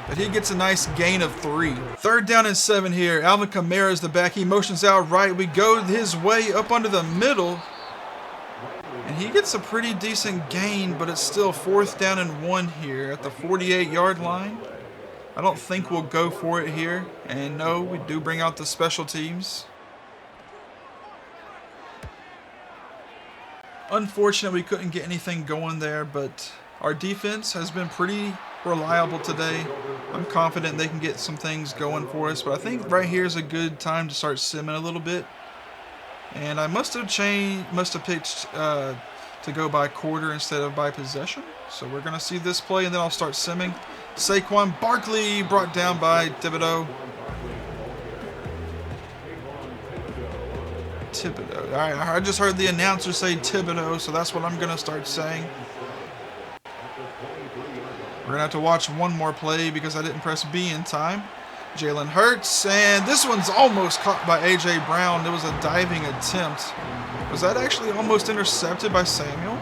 but he gets a nice gain of 3. 3rd down and 7 here. Alvin Kamara is the back. He motions out right. We go his way up under the middle, and he gets a pretty decent gain, but it's still 4th down and 1 here at the 48-yard line. I don't think we'll go for it here. And no, we do bring out the special teams. Unfortunate we couldn't get anything going there, but our defense has been pretty reliable today. I'm confident they can get some things going for us, but I think right here is a good time to start simming a little bit. And I must have pitched to go by quarter instead of by possession. So we're going to see this play, and then I'll start simming. Saquon Barkley brought down by Thibodeau. All right, I just heard the announcer say Thibodeau, so that's what I'm going to start saying. We're going to have to watch one more play because I didn't press B in time. Jalen Hurts, and this one's almost caught by A.J. Brown. It was a diving attempt. Was that actually almost intercepted by Samuel?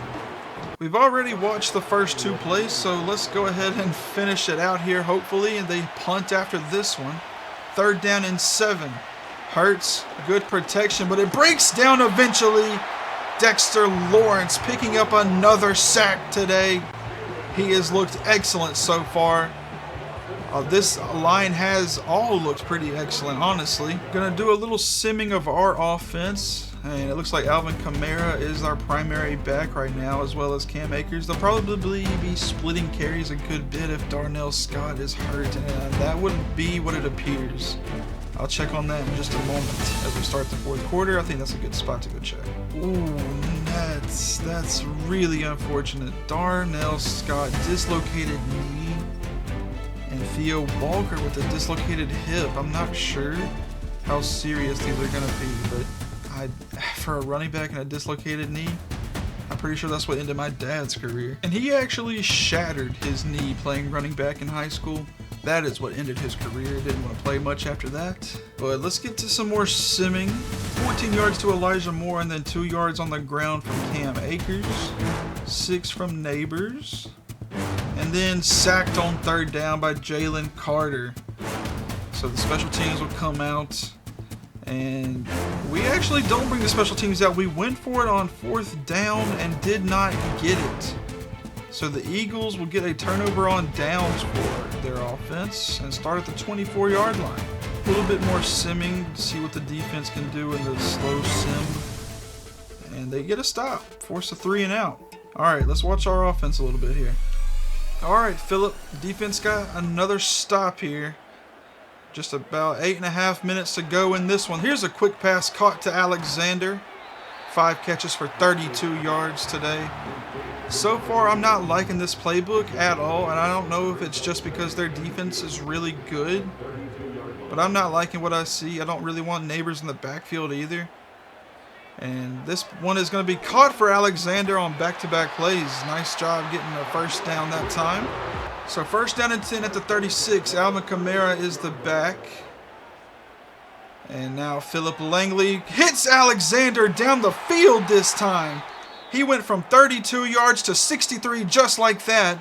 We've already watched the first 2 plays, so let's go ahead and finish it out here, hopefully, and they punt after this one. 3rd down and 7. Hurts, good protection, but it breaks down eventually. Dexter Lawrence picking up another sack today. He has looked excellent so far. This line has all looked pretty excellent, honestly. Gonna do a little simming of our offense, and it looks like Alvin Kamara is our primary back right now, as well as Cam Akers. They'll probably be splitting carries a good bit if Darnell Scott is hurt, and that wouldn't be what it appears. I'll check on that in just a moment as we start the 4th quarter. I think that's a good spot to go check. Ooh, that's really unfortunate. Darnell Scott, dislocated knee, and Theo Walker with a dislocated hip. I'm not sure how serious these are going to be, but for a running back and a dislocated knee, I'm pretty sure that's what ended my dad's career. And he actually shattered his knee playing running back in high school. That is what ended his career. Didn't want to play much after that. But let's get to some more simming. 14 yards to Elijah Moore, and then 2 yards on the ground from Cam Akers. 6 from Neighbors. And then sacked on 3rd down by Jalen Carter. So the special teams will come out. And we actually don't bring the special teams out. We went for it on 4th down and did not get it. So the Eagles will get a turnover on downs for their offense and start at the 24-yard line. A little bit more simming to see what the defense can do in the slow sim. And they get a stop. Force a 3 and out. All right, let's watch our offense a little bit here. All right, Phillip. Defense got another stop here. Just about 8.5 minutes to go in this one. Here's a quick pass caught to Alexander. 5 catches for 32 yards today. So far, I'm not liking this playbook at all, and I don't know if it's just because their defense is really good, but I'm not liking what I see. I don't really want Neighbors in the backfield either. And this one is going to be caught for Alexander on back-to-back plays. Nice job getting a 1st down that time. So 1st down and 10 at the 36. Alvin Kamara is the back. And now Philip Langley hits Alexander down the field this time. He went from 32 yards to 63 just like that.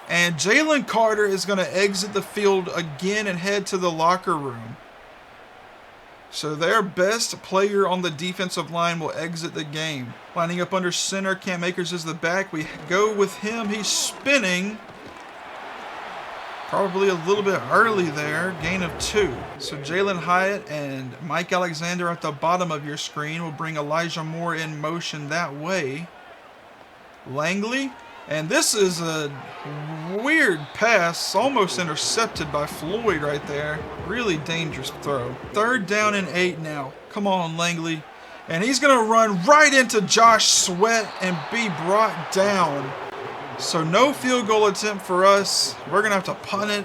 And Jalen Carter is going to exit the field again and head to the locker room. So their best player on the defensive line will exit the game. Lining up under center, Cam Akers is the back. We go with him. He's spinning. Probably a little bit early there. Gain of 2. So Jalen Hyatt and Mike Alexander at the bottom of your screen will bring Elijah Moore in motion that way. Langley. And this is a weird pass. Almost intercepted by Floyd right there. Really dangerous throw. 3rd down and 8 now. Come on, Langley. And he's going to run right into Josh Sweat and be brought down. So no field goal attempt for us. We're going to have to punt it.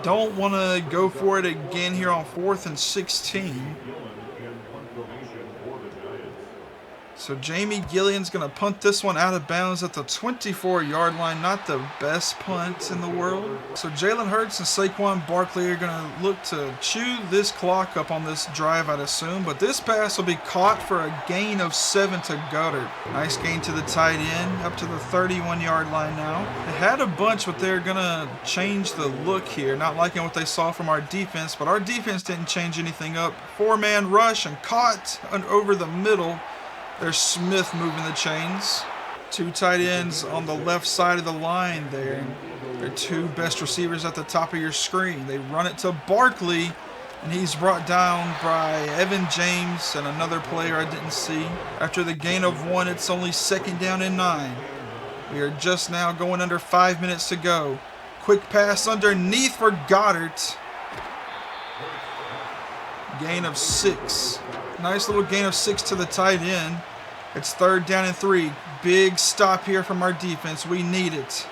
Don't want to go for it again here on 4th and 16. So Jamie Gillian's going to punt this one out of bounds at the 24-yard line. Not the best punt in the world. So Jalen Hurts and Saquon Barkley are going to look to chew this clock up on this drive, I'd assume. But this pass will be caught for a gain of 7 to Goddard. Nice gain to the tight end, up to the 31-yard line now. They had a bunch, but they're going to change the look here. Not liking what they saw from our defense, but our defense didn't change anything up. 4-man rush and caught over the middle. There's Smith moving the chains. 2 tight ends on the left side of the line there. They're 2 best receivers at the top of your screen. They run it to Barkley, and he's brought down by Evan James and another player I didn't see. After the gain of 1, it's only 2nd down and 9. We are just now going under 5 minutes to go. Quick pass underneath for Goddard. Gain of 6. Nice little gain of 6 to the tight end. It's 3rd down and 3. Big stop here from our defense. We need it.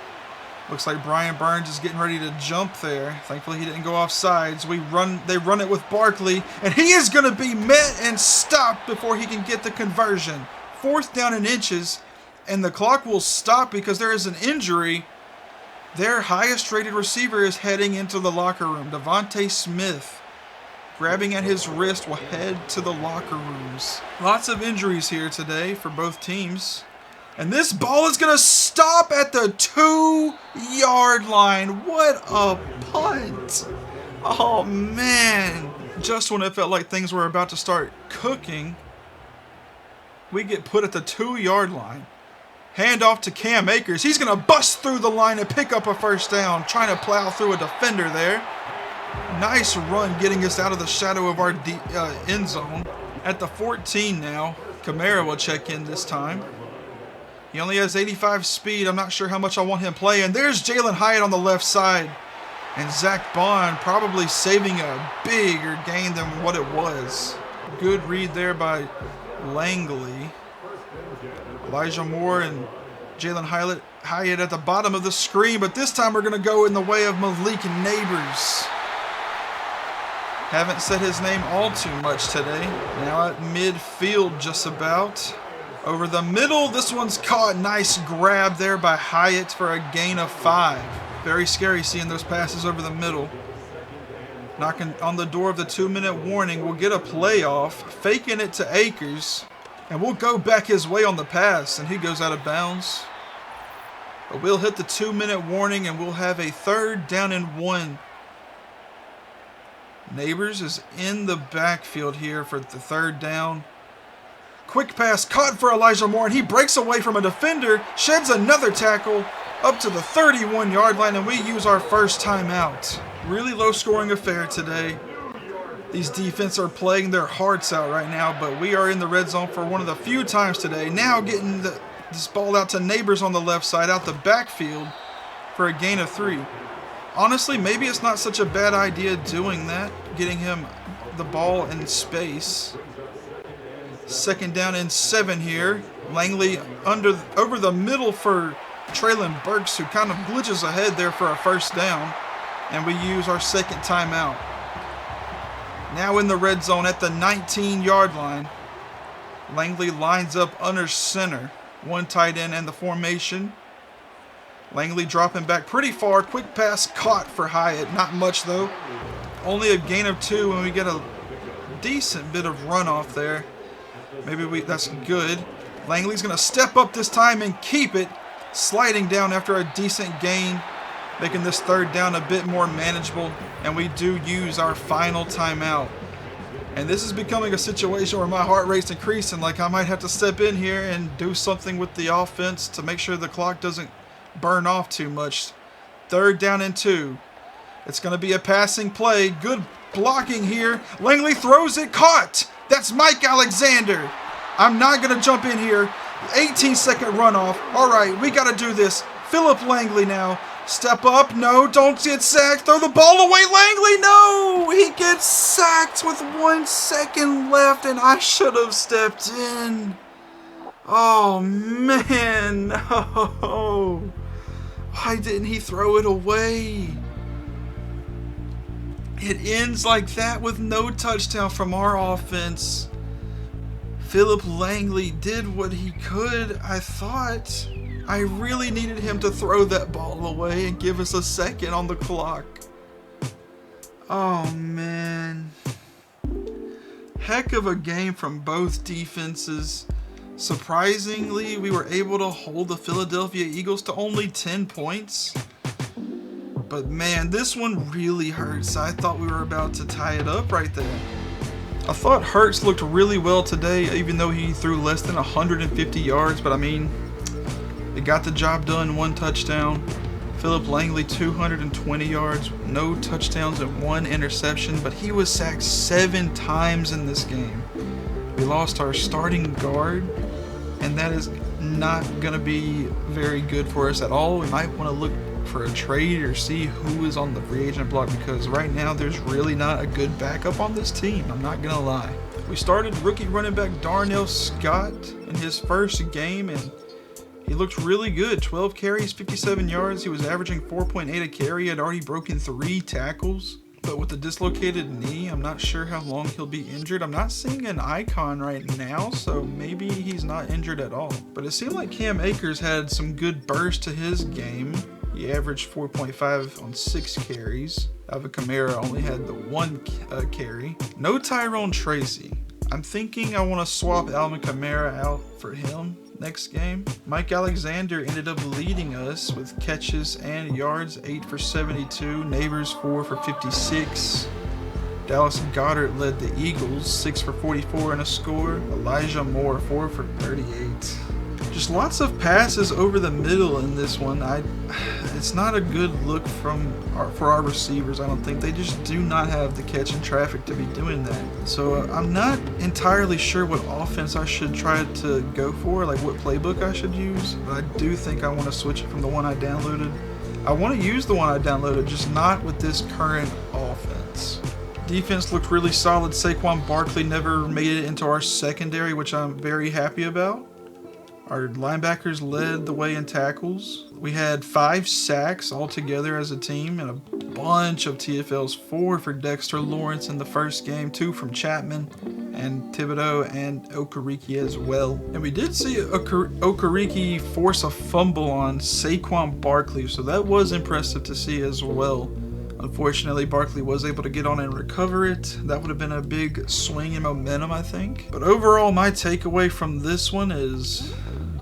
Looks like Brian Burns is getting ready to jump there. Thankfully, he didn't go off sides. They run it with Barkley, and he is going to be met and stopped before he can get the conversion. 4th down and inches, and the clock will stop because there is an injury. Their highest-rated receiver is heading into the locker room. Devontae Smith, grabbing at his wrist, will head to the locker rooms. Lots of injuries here today for both teams. And this ball is going to stop at the 2-yard line. What a punt. Oh, man. Just when it felt like things were about to start cooking, we get put at the 2-yard line. Hand off to Cam Akers. He's going to bust through the line and pick up a 1st down, trying to plow through a defender there. Nice run getting us out of the shadow of our end zone. At the 14 now, Kamara will check in this time. He only has 85 speed. I'm not sure how much I want him playing. There's Jalen Hyatt on the left side. And Zach Bond probably saving a bigger gain than what it was. Good read there by Langley. Elijah Moore and Jalen Hyatt at the bottom of the screen. But this time we're going to go in the way of Malik Neighbors. Haven't said his name all too much today. Now at midfield just about. Over the middle, this one's caught. Nice grab there by Hyatt for a gain of 5. Very scary seeing those passes over the middle. Knocking on the door of the 2-minute warning. We'll get a playoff. Faking it to Akers. And we'll go back his way on the pass. And he goes out of bounds. But we'll hit the 2-minute warning and we'll have a 3rd down and 1. Neighbors is in the backfield here for the 3rd down. Quick pass caught for Elijah Moore, and he breaks away from a defender, sheds another tackle up to the 31-yard line, and we use our 1st timeout. Really low-scoring affair today. These defenses are playing their hearts out right now, but we are in the red zone for one of the few times today. Now getting this ball out to Neighbors on the left side, out the backfield for a gain of 3. Honestly, maybe it's not such a bad idea doing that, getting him the ball in space. 2nd down and 7 here. Langley over the middle for Traylon Burks, who kind of glitches ahead there for a 1st down. And we use our 2nd timeout. Now in the red zone at the 19-yard line. Langley lines up under center. 1 tight end and the formation. Langley dropping back pretty far. Quick pass caught for Hyatt. Not much though. Only a gain of 2 when we get a decent bit of runoff there. Maybe that's good. Langley's going to step up this time and keep it. Sliding down after a decent gain. Making this 3rd down a bit more manageable. And we do use our final timeout. And this is becoming a situation where my heart rate's increasing. Like I might have to step in here and do something with the offense to make sure the clock doesn't burn off too much. 3rd down and 2. It's going to be a passing play. Good blocking here. Langley throws it. Caught. That's Mike Alexander. I'm not going to jump in here. 18-second runoff. All right, we got to do this. Philip Langley now. Step up. No, don't get sacked. Throw the ball away. Langley, no. He gets sacked with 1 second left, and I should have stepped in. Oh, man. Oh. Why didn't he throw it away? It ends like that with no touchdown from our offense. Philip Langley did what he could. I thought I really needed him to throw that ball away and give us a second on the clock. Oh man. Heck of a game from both defenses. Surprisingly, we were able to hold the Philadelphia Eagles to only 10 points. But man, this one really hurts. I thought we were about to tie it up right there. I thought Hurts looked really well today, even though he threw less than 150 yards. But I mean, it got the job done, 1 touchdown. Philip Langley, 220 yards, no touchdowns and 1 interception, but he was sacked 7 times in this game. We lost our starting guard, and that is not going to be very good for us at all. We might want to look for a trade or see who is on the free agent block, because right now there's really not a good backup on this team. I'm not going to lie. We started rookie running back Darnell Scott in his first game, and he looked really good. 12 carries, 57 yards. He was averaging 4.8 a carry. He had already broken 3 tackles. But with the dislocated knee, I'm not sure how long he'll be injured. I'm not seeing an icon right now, so maybe he's not injured at all. But it seemed like Cam Akers had some good burst to his game. He averaged 4.5 on 6 carries. Alvin Kamara only had the 1 carry. No Tyrone Tracy. I'm thinking I want to swap Alvin Kamara out for him next game. Mike Alexander ended up leading us with catches and yards, 8 for 72. Neighbors, 4 for 56. Dallas Goedert led the Eagles, 6 for 44 and a score. Elijah Moore, 4 for 38. Just lots of passes over the middle in this one. It's not a good look for our receivers. I don't think they just do not have the catch and traffic to be doing that. So I'm not entirely sure what offense I should try to go for, like what playbook I should use. But I do think I want to switch it from the one I downloaded. I want to use the one I downloaded, just not with this current offense. Defense looked really solid. Saquon Barkley never made it into our secondary, which I'm very happy about. Our linebackers led the way in tackles. We had 5 sacks altogether as a team and a bunch of TFLs. 4 for Dexter Lawrence in the first game, 2 from Chapman and Thibodeau and Okereke as well. And we did see Okereke force a fumble on Saquon Barkley, so that was impressive to see as well. Unfortunately, Barkley was able to get on and recover it. That would have been a big swing in momentum, I think. But overall, my takeaway from this one is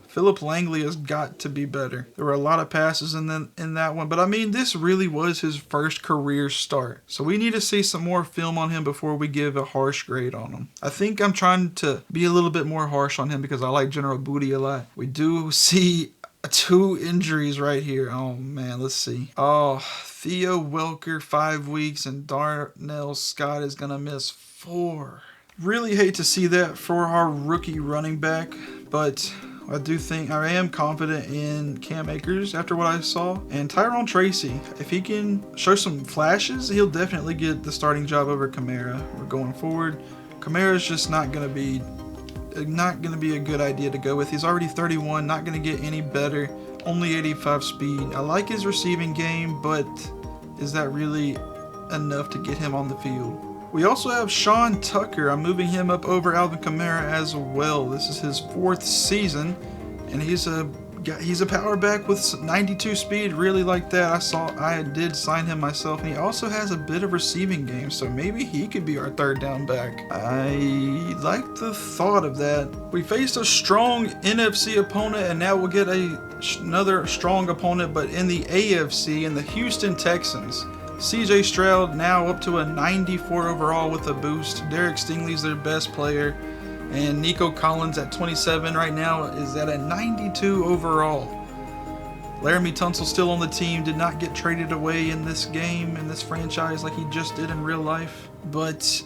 Philip Langley has got to be better. There were a lot of passes in that one, but I mean, this really was his first career start. So we need to see some more film on him before we give a harsh grade on him. I think I'm trying to be a little bit more harsh on him because I like General Booty a lot. We do see 2 injuries right here. Oh man, let's see. Oh, Theo Welker 5 weeks and Darnell Scott is gonna miss 4. Really hate to see that for our rookie running back, but I do think I am confident in Cam Akers after what I saw. And Tyrone Tracy, if he can show some flashes, he'll definitely get the starting job over Kamara. We're going forward. Kamara is just not gonna be a good idea to go with. He's already 31, not going to get any better. Only 85 speed. I like his receiving game, but is that really enough to get him on the field? We also have Sean Tucker. I'm moving him up over Alvin Kamara as well. This is his 4th season, and he's a power back with 92 speed. Really like that. I did sign him myself, and he also has a bit of receiving game, so maybe he could be our 3rd down back. I like the thought of that. We faced a strong NFC opponent, and now we'll get another strong opponent, but in the AFC, in the Houston Texans. CJ Stroud now up to a 94 overall with a boost. Derek Stingley's their best player. And Nico Collins at 27 right now is at a 92 overall. Laramie Tunsil still on the team, did not get traded away in this game, in this franchise like he just did in real life. But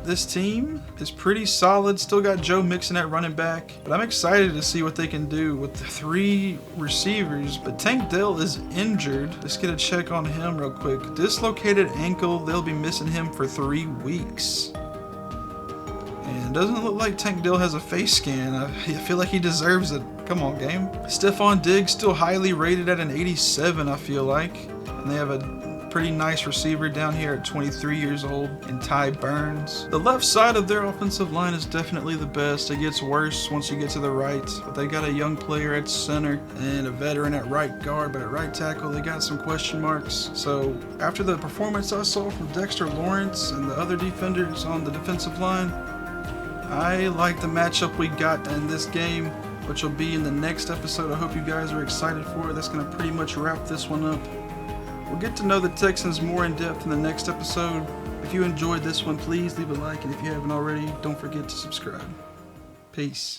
this team is pretty solid. Still got Joe Mixon at running back. But I'm excited to see what they can do with the 3 receivers. But Tank Dell is injured. Let's get a check on him real quick. Dislocated ankle. They'll be missing him for 3 weeks. And it doesn't look like Tank Dell has a face scan. I feel like he deserves it. Come on, game. Stephon Diggs still highly rated at an 87, I feel like. And they have a pretty nice receiver down here at 23 years old in Ty Burns. The left side of their offensive line is definitely the best. It gets worse once you get to the right, but they got a young player at center and a veteran at right guard, but at right tackle they got some question marks. So after the performance I saw from Dexter Lawrence and the other defenders on the defensive line, I like the matchup we got in this game, which will be in the next episode. I hope you guys are excited for it. That's going to pretty much wrap this one up. We'll get to know the Texans more in depth in the next episode. If you enjoyed this one, please leave a like, and if you haven't already, don't forget to subscribe. Peace.